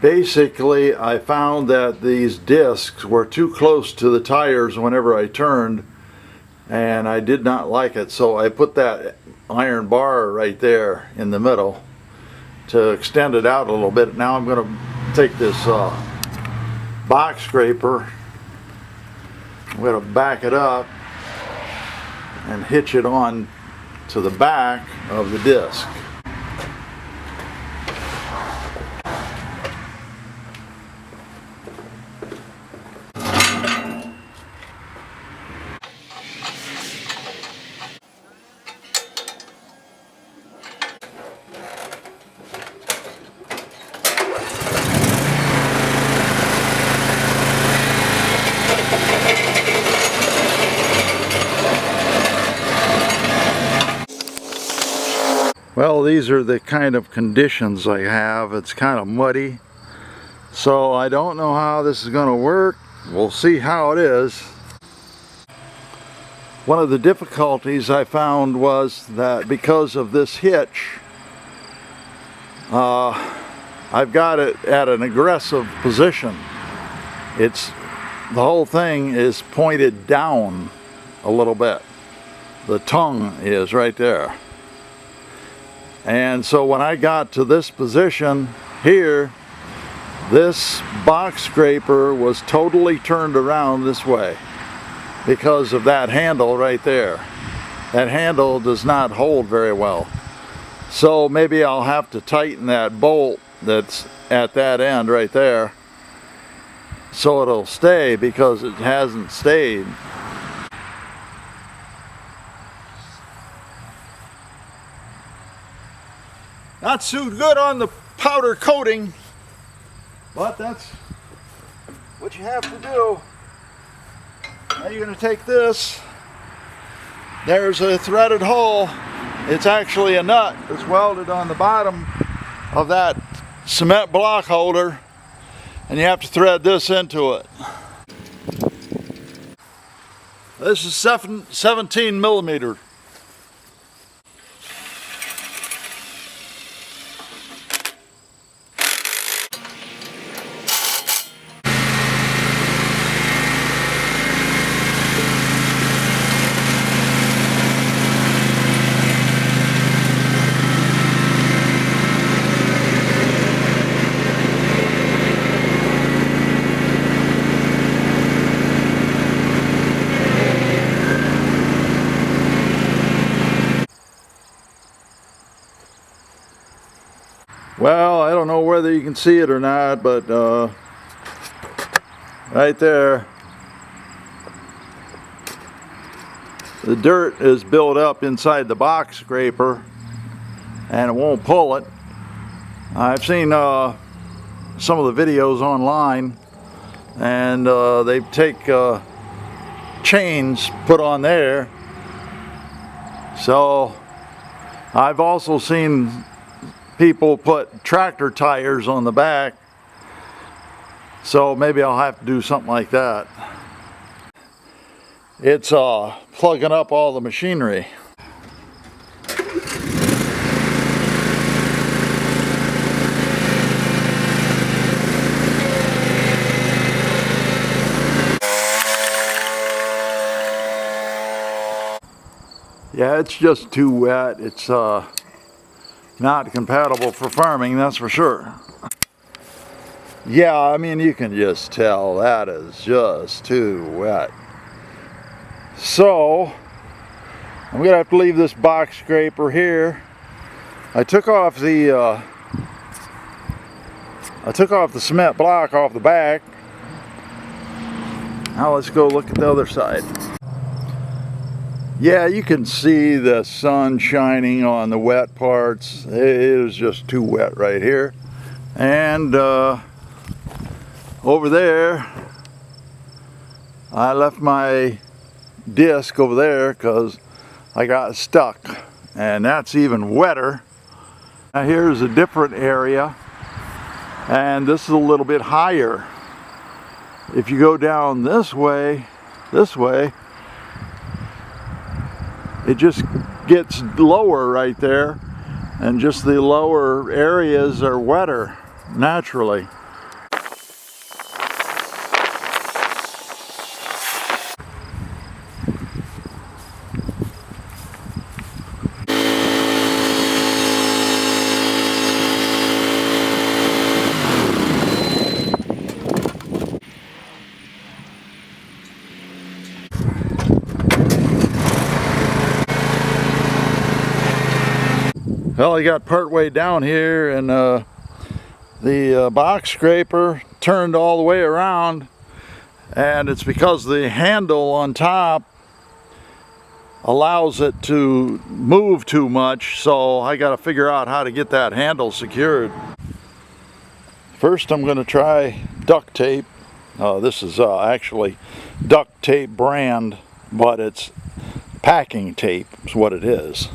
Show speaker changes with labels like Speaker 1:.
Speaker 1: Basically, I found that these discs were too close to the tires whenever I turned, and I did not like it, so I put that iron bar right there in the middle to extend it out a little bit. Now I'm going to take this box scraper, I'm going to back it up and hitch it on to the back of the disc. Well, these are the kind of conditions I have. It's kind of muddy, so I don't know how this is going to work. We'll see how it is. One of the difficulties I found was that because of this hitch, I've got it at an aggressive position. The whole thing is pointed down a little bit. The tongue is right there. And so when I got to this position here, this box scraper was totally turned around this way because of that handle right there. That handle does not hold very well. So maybe I'll have to tighten that bolt that's at that end right there so it'll stay, because it hasn't stayed. Not so good on the powder coating, but that's what you have to do. Now you're going to take this. There's a threaded hole. It's actually a nut that's welded on the bottom of that cement block holder, and you have to thread this into it. This is 17 millimeter. Well, I don't know whether you can see it or not, but right there, the dirt is built up inside the box scraper and it won't pull it. I've seen some of the videos online, and they take chains put on there. So I've also seen people put tractor tires on the back, so maybe I'll have to do something like that. It's plugging up all the machinery. Yeah, it's just too wet. It's not compatible for farming, that's for sure. Yeah, I mean, you can just tell that is just too wet. So I'm gonna have to leave this box scraper here. I took off the cement block off the back. Now let's go look at the other side. Yeah, you can see the sun shining on the wet parts. It is just too wet right here. And over there, I left my disc over there because I got stuck, and that's even wetter. Now here's a different area, and this is a little bit higher. If you go down this way, it just gets lower right there, and just the lower areas are wetter naturally. Well, I got part way down here, and the box scraper turned all the way around, and it's because the handle on top allows it to move too much, so I got to figure out how to get that handle secured. First I'm going to try duct tape. This is actually duct tape brand, but it's packing tape is what it is.